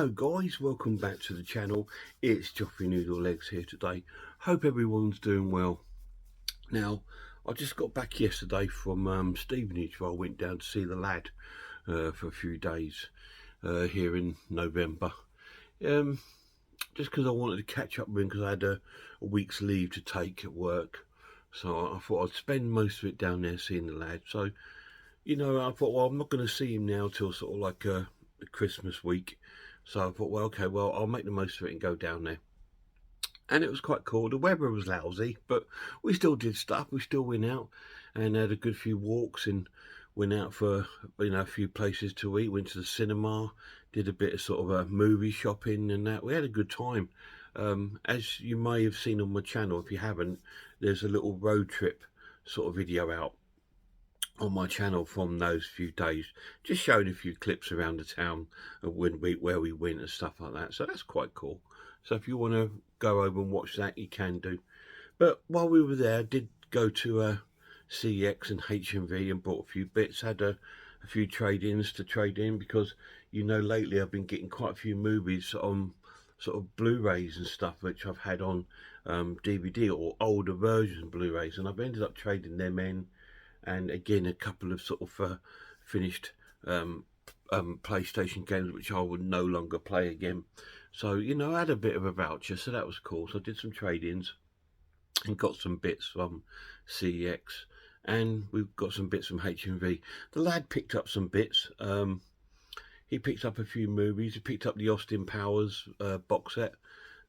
Hello guys, welcome back to the channel. It's Joffrey Noodle Legs here today. Hope everyone's doing well. Now, I just got back yesterday from Stevenage, where I went down to see the lad for a few days here in November. Just because I wanted to catch up with him, because I had a week's leave to take at work. So I thought I'd spend most of it down there seeing the lad. So, you know, I thought, well, I'm not going to see him now till sort of like the Christmas week. So I thought, well, okay, well, I'll make the most of it and go down there. And it was quite cool. The weather was lousy, but we still did stuff. We still went out and had a good few walks and went out for, a few places to eat. Went to the cinema, did a bit of sort of a movie shopping and that. We had a good time. As you may have seen on my channel, if you haven't, there's a little road trip sort of video out on my channel from those few days, just showing a few clips around the town and where we went and stuff like that. So that's quite cool. So if you want to go over and watch that, you can do. But while we were there, I did go to CEX and HMV and bought a few bits. Had a few trade-ins to trade in, because lately I've been getting quite a few movies on sort of Blu-rays and stuff, which I've had on DVD or older versions of Blu-rays, and I've ended up trading them in. And again, a couple of sort of finished PlayStation games which I would no longer play again. So, I had a bit of a voucher, so that was cool. So I did some trade-ins and got some bits from CEX, and we've got some bits from HMV. The lad picked up some bits. He picked up a few movies. He picked up the Austin Powers box set,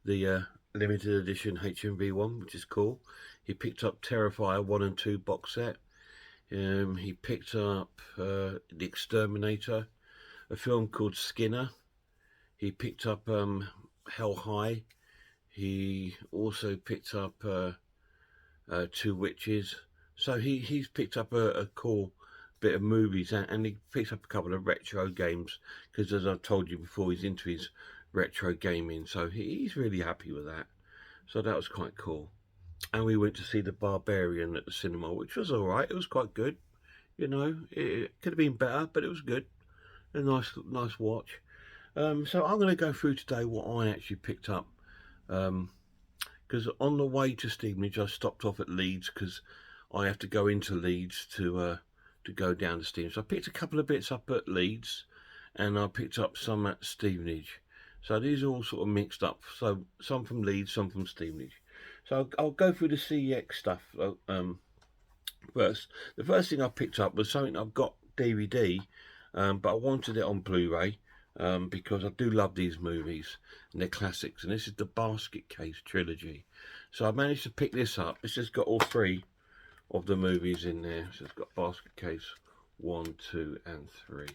the limited edition HMV one, which is cool. He picked up Terrifier 1 and 2 box set. He picked up The Exterminator, a film called Skinner. He picked up Hell High. He also picked up Two Witches. So he's picked up a cool bit of movies, and he picked up a couple of retro games, because as I've told you before, he's into his retro gaming. So he's really happy with that. So that was quite cool. And we went to see The Barbarian at the cinema, which was all right. It was quite good. It could have been better, but it was good. A nice watch. So I'm going to go through today what I actually picked up. Because on the way to Stevenage, I stopped off at Leeds, because I have to go into Leeds to go down to Stevenage. So I picked a couple of bits up at Leeds, and I picked up some at Stevenage. So these are all sort of mixed up. So some from Leeds, some from Stevenage. So I'll go through the CEX stuff first. The first thing I picked up was something I've got DVD, but I wanted it on Blu-ray because I do love these movies and they're classics. And this is the Basket Case trilogy. So I managed to pick this up. It's just got all three of the movies in there. So it's got Basket Case 1, 2 and 3.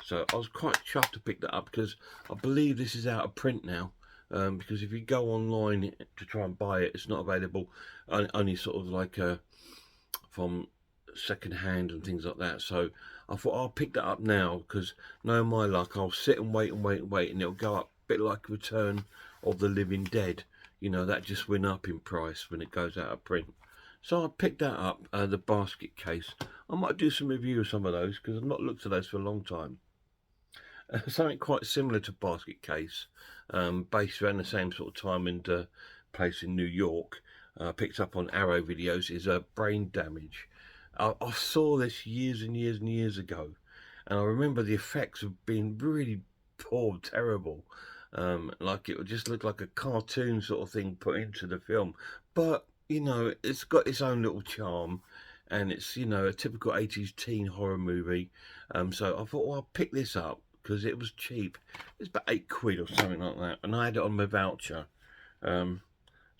So I was quite chuffed to pick that up, because I believe this is out of print now. Because if you go online to try and buy it, it's not available. Only sort of like from second hand and things like that. So I thought I'll pick that up now, because knowing my luck, I'll sit and wait and wait and wait, and it'll go up a bit like Return of the Living Dead. That just went up in price when it goes out of print. So I picked that up, the Basket Case. I might do some review of some of those, because I've not looked at those for a long time. Something quite similar to Basket Case, based around the same sort of time and place in New York, picked up on Arrow Videos, is Brain Damage. I saw this years and years and years ago, and I remember the effects of being really poor, terrible. Like it would just look like a cartoon sort of thing put into the film. But, it's got its own little charm, and it's, a typical 80s teen horror movie. So I thought, well, I'll pick this up, because it was cheap. It's about £8 or something like that, and I had it on my voucher. So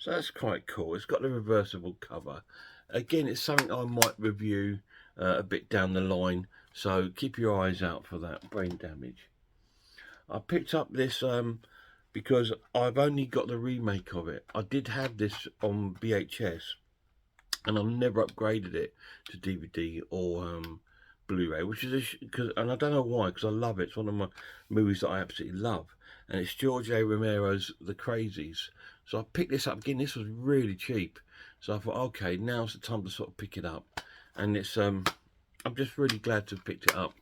that's quite cool. It's got the reversible cover. Again, it's something I might review a bit down the line, so keep your eyes out for that. Brain Damage. I picked up this because I've only got the remake of it. I did have this on VHS, and I've never upgraded it to DVD or Blu-ray, which is and I don't know why, because I love it. It's one of my movies that I absolutely love, and it's George A. Romero's The Crazies. So I picked this up again. This was really cheap, so I thought, okay, now's the time to sort of pick it up. And it's I'm just really glad to have picked it up,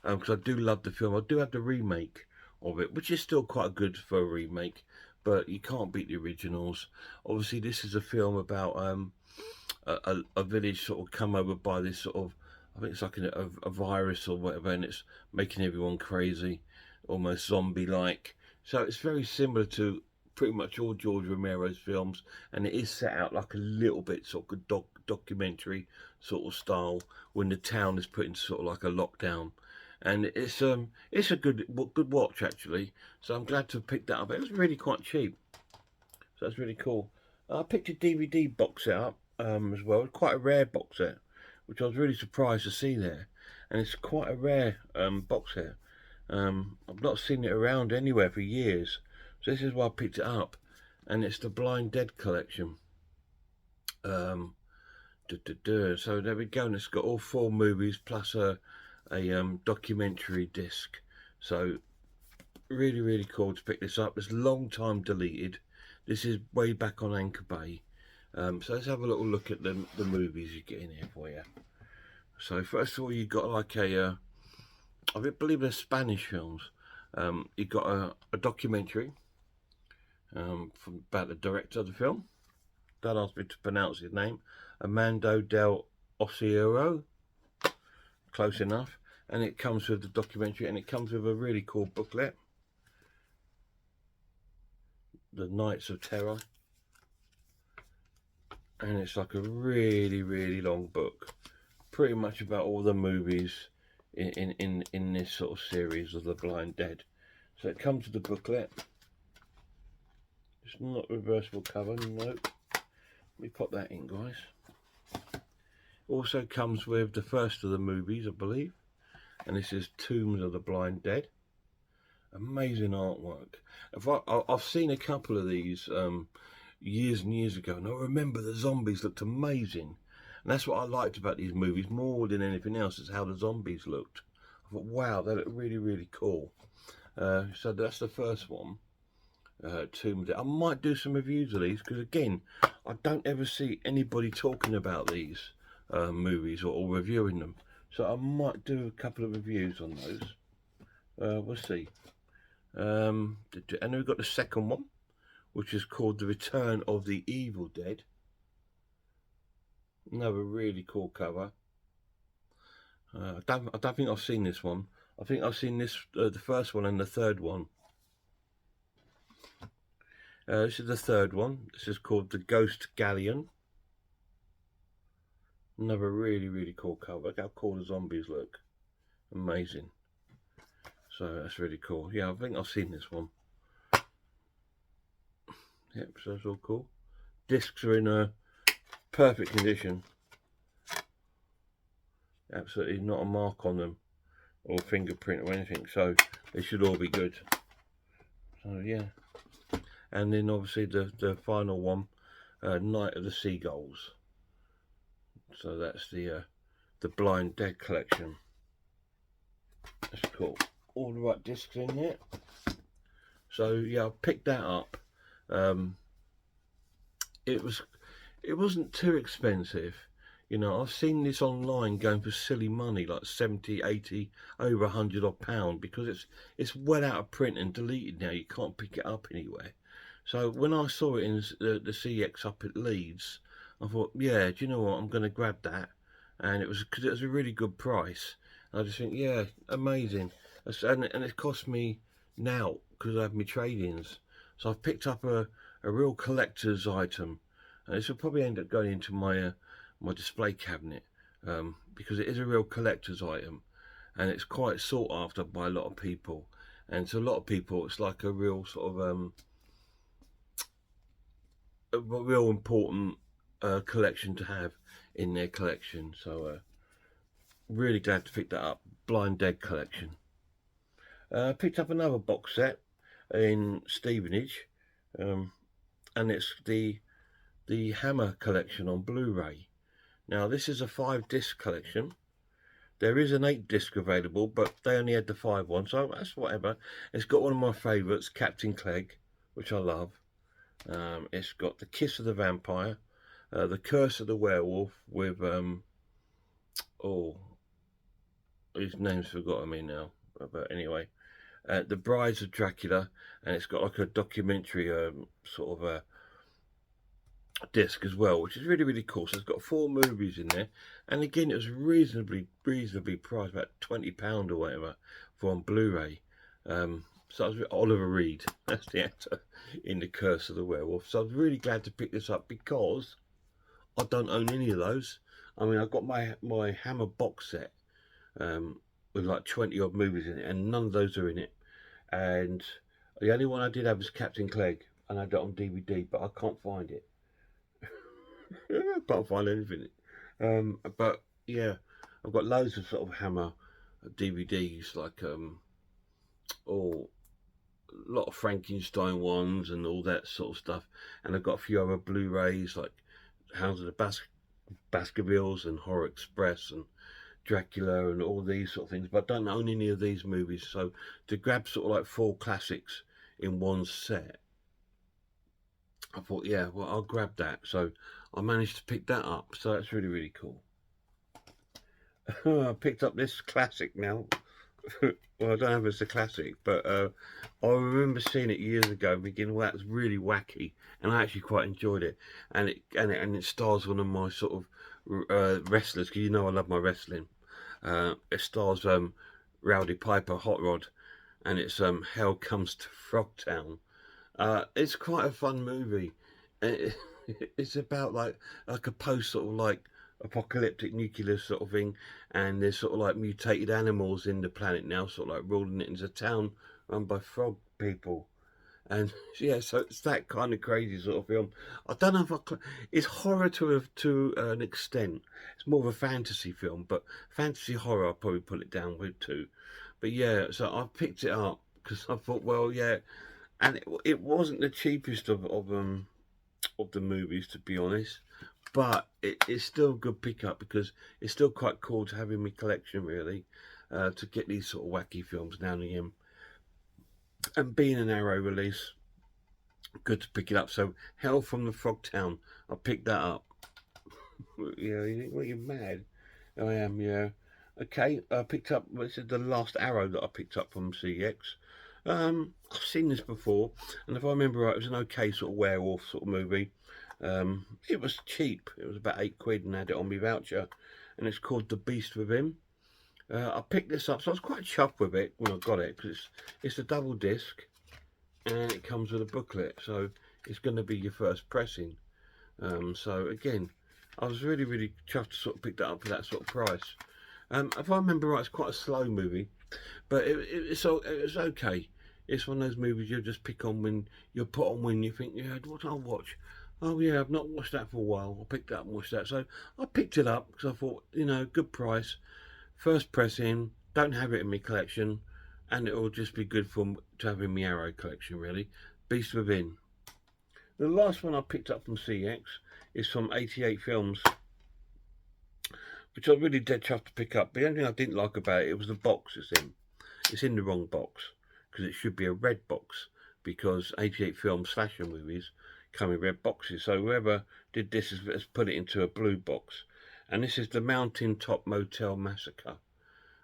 because I do love the film. I do have the remake of it, which is still quite good for a remake, but you can't beat the originals. Obviously, this is a film about a village sort of come over by this sort of, I think it's like a virus or whatever, and it's making everyone crazy, almost zombie-like. So it's very similar to pretty much all George Romero's films, and it is set out like a little bit sort of documentary sort of style when the town is put into sort of like a lockdown. And it's a good watch actually. So I'm glad to have picked that up. It was really quite cheap, so that's really cool. I picked a DVD box set up as well. It's quite a rare box set, which I was really surprised to see there. And it's quite a rare box set. I've not seen it around anywhere for years, so this is why I picked it up. And it's the Blind Dead collection. So there we go, and it's got all 4 movies plus a documentary disc. So really cool to pick this up. It's a long time deleted. This is way back on Anchor Bay. So let's have a little look at the movies you get in here for you. So first of all, you got like I believe they're Spanish films. You got a documentary about the director of the film. Don't ask me to pronounce his name. Armando del Osiero. Close enough. And it comes with the documentary, and it comes with a really cool booklet. The Nights of Terror. And it's like a really long book, pretty much about all the movies in this sort of series of the Blind Dead. So it comes with the booklet. It's not reversible cover, nope. Let me pop that in, guys. Also comes with the first of the movies, I believe, and this is Tombs of the Blind Dead. Amazing artwork. I've seen a couple of these years and years ago, and I remember the zombies looked amazing, and that's what I liked about these movies more than anything else, is how the zombies looked. I thought, wow, they look really cool. So that's the first one, Tombs. I might do some reviews of these, because again, I don't ever see anybody talking about these movies or reviewing them, so I might do a couple of reviews on those. We'll see. And then we've got the second one, which is called The Return of the Evil Dead. Another really cool cover. I don't think I've seen this one. I think I've seen this, the first one and the third one. This is the third one. This is called The Ghost Galleon. Another really cool cover. Look how cool the zombies look. Amazing. So that's really cool. Yeah, I think I've seen this one. Yep, so that's all cool. Discs are in a perfect condition. Absolutely not a mark on them, or fingerprint or anything, so they should all be good. So yeah. And then obviously the final one, Night of the Seagulls. So that's the Blind Dead collection. That's cool. All the right discs in there. So yeah, I picked that up. It wasn't too expensive. You know, I've seen this online going for silly money, like 70, 80, over £100 odd, because it's well out of print and deleted now. You can't pick it up anywhere. So when I saw it in the CX up at Leeds, I thought, yeah, do you know what? I'm going to grab that, and it was because it was a really good price. And I just think, yeah, amazing. And it cost me now because I have my trade-ins. So I've picked up a real collector's item, and this will probably end up going into my my display cabinet, because it is a real collector's item, and it's quite sought after by a lot of people. And to a lot of people, it's like a real sort of a real important collection to have in their collection. So really glad to pick that up. Blind Dead collection. Picked up another box set in Stevenage, and it's the Hammer collection on Blu-ray. Now this is a 5-disc collection. There is an 8-disc available, but they only had the 5 one, so that's whatever. It's got one of my favourites, Captain Clegg, which I love. It's got The Kiss of the Vampire, The Curse of the Werewolf with oh, his name's forgotten me now, but anyway, The Brides of Dracula, and it's got like a documentary sort of a disc as well, which is really, really cool. So it's got 4 movies in there, and again, it was reasonably priced, about £20 or whatever, for on Blu-ray. So I was Oliver Reed, that's the actor in The Curse of the Werewolf. So I was really glad to pick this up because I don't own any of those. I mean, I've got my Hammer box set with like 20 odd movies in it, and none of those are in it. And the only one I did have was Captain Clegg, and I had it on DVD, but I can't find it. I can't find anything. But yeah, I've got loads of sort of Hammer DVDs, like all a lot of Frankenstein ones and all that sort of stuff. And I've got a few other Blu-rays like Hounds of the Baskervilles and Horror Express and Dracula and all these sort of things. But I don't own any of these movies, so to grab sort of like 4 classics in one set, I thought, yeah, well, I'll grab that. So I managed to pick that up. So that's really, really cool. I picked up this classic now. Well, I don't know if it's a classic, but I remember seeing it years ago, thinking, well, that's really wacky, and I actually quite enjoyed it. And it stars one of my sort of wrestlers, because you know I love my wrestling. It stars Rowdy Piper, Hot Rod, and it's Hell Comes to Frogtown. It's quite a fun movie. It's about like a post sort of like apocalyptic nuclear sort of thing, and there's sort of like mutated animals in the planet now, sort of like ruling it into a town run by frog people. And yeah, so it's that kind of crazy sort of film. I don't know if it's horror to an extent. It's more of a fantasy film, but fantasy horror I'll probably put it down with too. But yeah, so I picked it up because I thought, well, yeah, and it wasn't the cheapest of the movies, to be honest, but it's still a good pickup because it's still quite cool to have in my collection, really, to get these sort of wacky films now and again. And being an Arrow release, good to pick it up. So Hell from the Frogtown, I picked that up. Yeah, you think, well, you're mad. I am, yeah. Okay, I picked up, this is the last Arrow that I picked up from CX. I've seen this before, and if I remember right, it was an okay sort of werewolf sort of movie. It was cheap. It was about £8 and I had it on my voucher, and it's called The Beast Within. I picked this up, so I was quite chuffed with it when I got it, because it's a double disc, and it comes with a booklet, so it's going to be your first pressing. So again, I was really, really chuffed to sort of pick that up for that sort of price. If I remember right, it's quite a slow movie, but it's okay. It's one of those movies you just pick on when you're put on when you think, yeah, what I'll watch. Oh yeah, I've not watched that for a while. I'll pick that up and watch that. So I picked it up because I thought, you know, good price, first pressing, don't have it in my collection, and it will just be good to have in my Arrow collection, really. Beast Within. The last one I picked up from CX is from 88 Films, which I really dead chuffed to pick up. But the only thing I didn't like about it was the box it's in. It's in the wrong box, because it should be a red box, because 88 Films slasher movies come in red boxes. So whoever did this has put it into a blue box. And this is the Mountain Top Motel Massacre.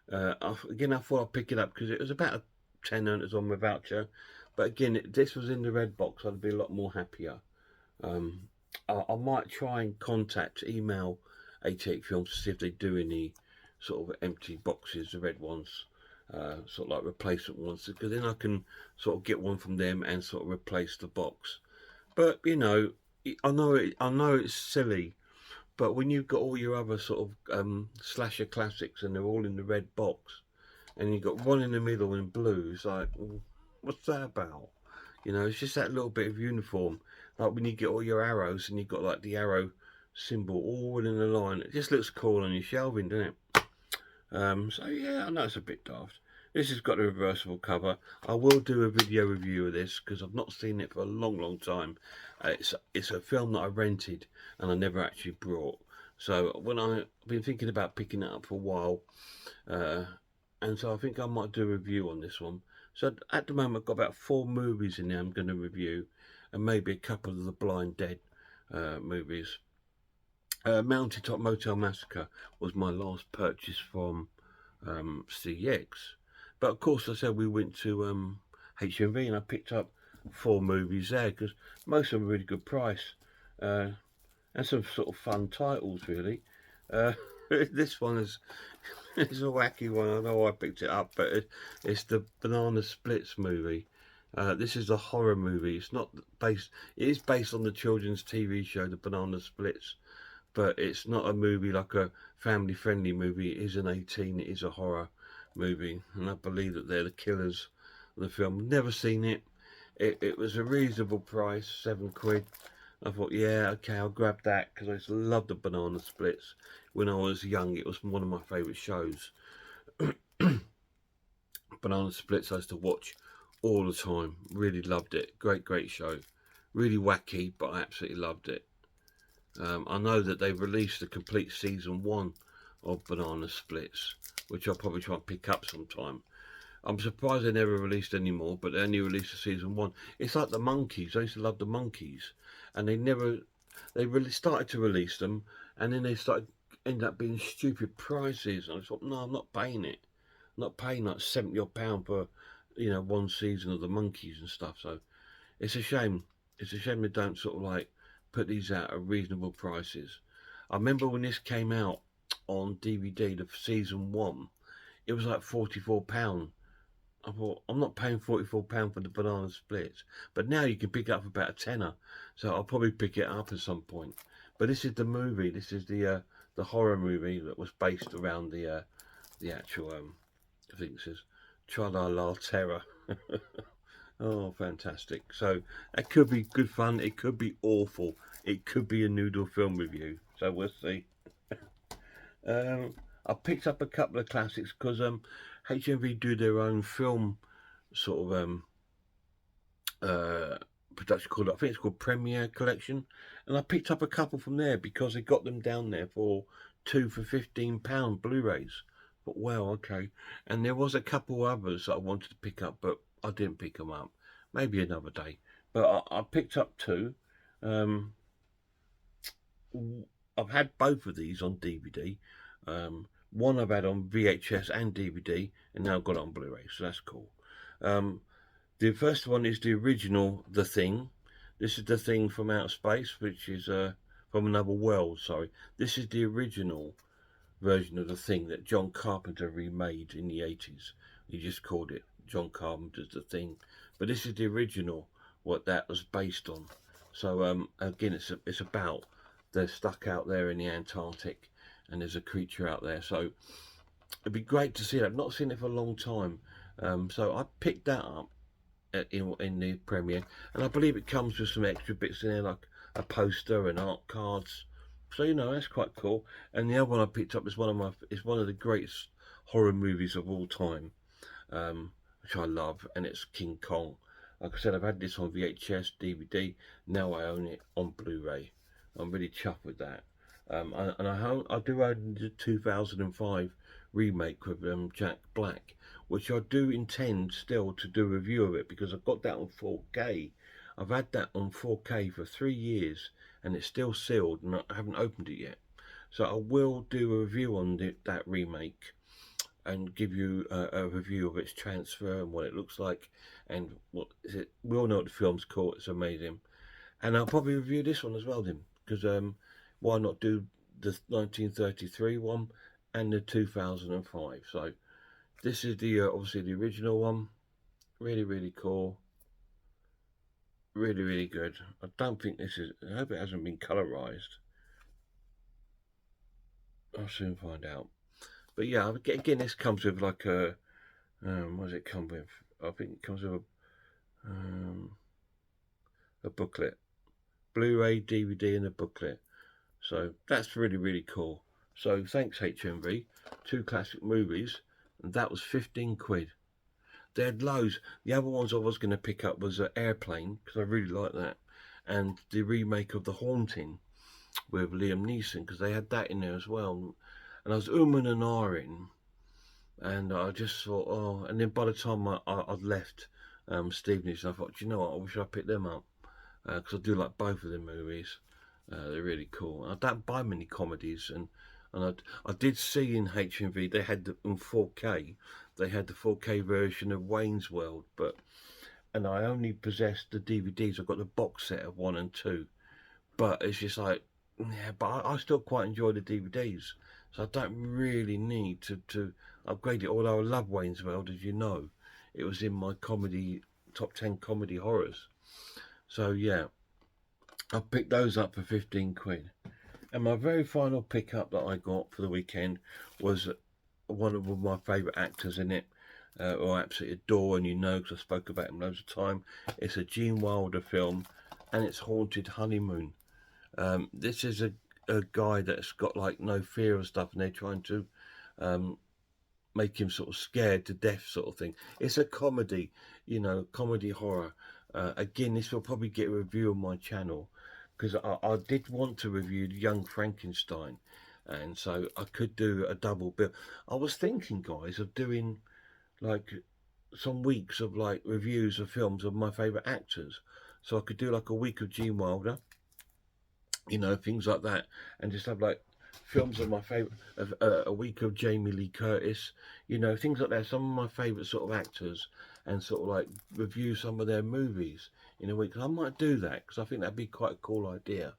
Again, I thought I'd pick it up because it was about a tenner, it was on my voucher. But again, this was in the red box, I'd be a lot more happier. I might try and email 88 Films to see if they do any sort of empty boxes, the red ones, sort of like replacement ones, because then I can sort of get one from them and sort of replace the box. But you know, I know it's silly, but when you've got all your other sort of slasher classics and they're all in the red box, and you've got one in the middle in blue, it's like, what's that about? You know, it's just that little bit of uniform. Like when you get all your arrows and you've got like the arrow symbol all in a line, it just looks cool on your shelving, doesn't it? So yeah, I know it's a bit daft. This has got a reversible cover. I will do a video review of this because I've not seen it for a long time. It's a film that I rented and I never actually brought. So when I've been thinking about picking it up for a while, and so I think I might do a review on this one. So at the moment I've got about 4 movies in there I'm going to review, and maybe a couple of the Blind Dead movies. Mountain Top Motel Massacre was my last purchase from CX. But of course, I said we went to HMV and I picked up 4 movies there because most of them were really good price and some sort of fun titles really. This one is it's a wacky one. I know I picked it up, but it's the Banana Splits movie. This is a horror movie. It's not based. It is based on the children's TV show, The Banana Splits, but it's not a movie like a family-friendly movie. It is an 18. It is a horror movie, and I believe that they're the killers of the film. Never seen it. It was a reasonable price, £7. I thought, yeah, okay, I'll grab that because I used to love the Banana Splits when I was young. It was one of my favourite shows. Banana Splits I used to watch all the time. Really loved it. Great show. Really wacky, but I absolutely loved it. I know that they've released the complete season 1 of Banana Splits, which I'll probably try and pick up sometime. I'm surprised they never released any more, but they only released the season 1. It's like the Monkeys. I used to love the Monkeys, and they really started to release them, and then they ended up being stupid prices. And I thought, no, I'm not paying it. I'm not paying like £70 odd for, one season of the Monkeys and stuff. So it's a shame. It's a shame they don't sort of like put these out at reasonable prices. I remember when this came out on DVD, the season 1, it was like £44. I thought, I'm not paying £44 for the Banana Splits. But now you can pick it up for about a tenner. So I'll probably pick it up at some point. But this is the movie. This is the horror movie that was based around the actual, I think it says, Tra-La-La Terror. Oh, fantastic. So that could be good fun. It could be awful. It could be a noodle film review. So we'll see. I picked up a couple of classics because HMV do their own film sort of production called, I think it's called Premiere Collection, and I picked up a couple from there because they got them down there for 2 for £15 Blu-rays. But well, okay. And there was a couple others that I wanted to pick up, but I didn't pick them up. Maybe another day. But I picked up 2. I've had both of these on DVD. One I've had on VHS and DVD, and now I've got it on Blu-ray, so that's cool. The first one is the original The Thing. This is The Thing from Outer Space, which is from another world, sorry. This is the original version of The Thing that John Carpenter remade in the 80s. He just called it John Carpenter's The Thing. But this is the original, what that was based on. So again, it's about they're stuck out there in the Antarctic and there's a creature out there. So it'd be great to see that. I've not seen it for a long time. So I picked that up in the premiere, and I believe it comes with some extra bits in there, like a poster and art cards. So that's quite cool. And the other one I picked up is one of the greatest horror movies of all time, which I love, and it's King Kong. Like I said, I've had this on VHS, DVD. Now I own it on Blu-ray. I'm really chuffed with that. And I do own the 2005 remake with Jack Black, which I do intend still to do a review of it because I've got that on 4K. I've had that on 4K for 3 years and it's still sealed and I haven't opened it yet. So I will do a review on that remake and give you a review of its transfer and what it looks like and what is it. We all know what the film's called. It's amazing. And I'll probably review this one as well then, because why not do the 1933 one and the 2005. So this is the obviously the original one. Really cool. Really good. I don't think this is, I hope it hasn't been colorized. I'll soon find out. But yeah, again, this comes with like a what does it come with? I think it comes with a booklet, Blu-ray, DVD, and a booklet. So that's really cool. So thanks HMV, 2 classic movies, and that was 15 quid. They had loads. The other ones I was going to pick up was Airplane, because I really like that, and the remake of The Haunting with Liam Neeson, because they had that in there as well. And I was and ahhing, and I just thought, oh, and then by the time I'd left Stevenage, I thought, you know what, I wish I picked them up, because I do like both of them movies. They're really cool. I don't buy many comedies, and I did see in HMV they had them in 4K, they had the 4K version of Wayne's World, and I only possessed the DVDs. I got the box set of 1 and 2, but it's just like, yeah, but I still quite enjoy the DVDs, so I don't really need to upgrade it. Although I love Wayne's World, as you know, it was in my top 10 comedy horrors. So yeah, I picked those up for 15 quid. And my very final pickup that I got for the weekend was one of my favourite actors in it, who I absolutely adore, and you know, because I spoke about him loads of time. It's a Gene Wilder film, and it's Haunted Honeymoon. This is a guy that's got like no fear of stuff, and they're trying to make him sort of scared to death, sort of thing. It's a comedy, you know, comedy horror. Again, this will probably get a review on my channel, because I did want to review Young Frankenstein, and so I could do a double bill. I was thinking, guys, of doing like some weeks of like reviews of films of my favourite actors. So I could do like a week of Gene Wilder, you know, things like that, and just have like films of my favourite, a week of Jamie Lee Curtis, you know, things like that, some of my favourite sort of actors, and sort of like review some of their movies in a week. I might do that, because I think that'd be quite a cool idea.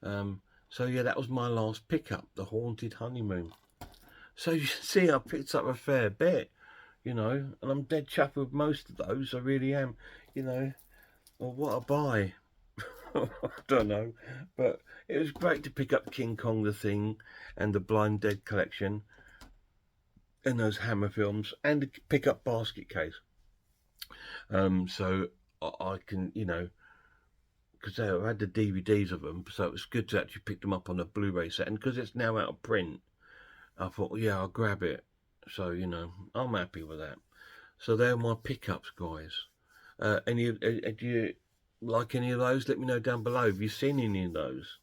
So yeah, that was my last pickup, The Haunted Honeymoon. So you see, I picked up a fair bit, you know, and I'm dead chuffed with most of those. I really am, you know. Well, what a buy. I don't know, but it was great to pick up King Kong the Thing and the Blind Dead collection and those Hammer films, and to pick up Basket Case. So I can, you know, because I had the DVDs of them, so it was good to actually pick them up on a Blu-ray set, and because it's now out of print, I thought, well, yeah, I'll grab it. So, you know, I'm happy with that. So they're my pickups, guys. Do you like any of those? Let me know down below. Have you seen any of those?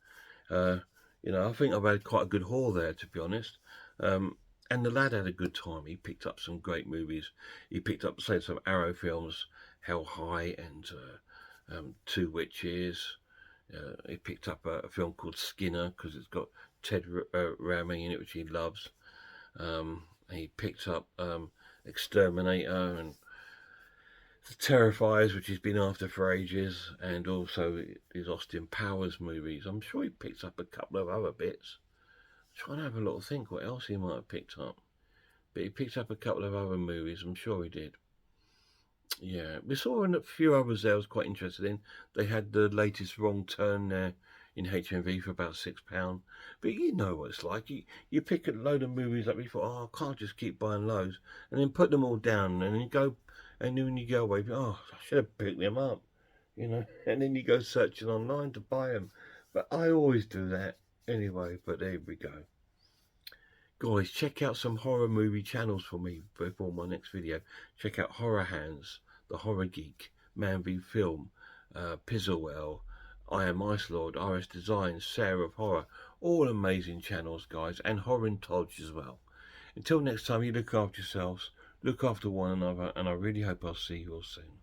You know, I think I've had quite a good haul there, to be honest. And the lad had a good time. He picked up some great movies. He picked up, say, some Arrow films, Hell High and Two Witches. He picked up a film called Skinner, because it's got Ted Raimi in it, which he loves. He picked up Exterminator and The Terrifiers, which he's been after for ages, and also his Austin Powers movies. I'm sure he picked up a couple of other bits. I'm trying to have a little think what else he might have picked up. But he picked up a couple of other movies, I'm sure he did. Yeah, we saw a few others there I was quite interested in. They had the latest Wrong Turn there in HMV for about £6. But you know what it's like. You pick a load of movies up, you thought, oh, I can't just keep buying loads, and then put them all down, and then when you go away, you think, oh, I should have picked them up, you know, and then you go searching online to buy them. But I always do that anyway, but there we go. Guys, check out some horror movie channels for me before my next video. Check out Horror Hands, The Horror Geek, Man v Film, Pizzlewell, I Am Ice Lord, RS Designs, Sarah of Horror. All amazing channels, guys, and Horror-Todge as well. Until next time, you look after yourselves, look after one another, and I really hope I'll see you all soon.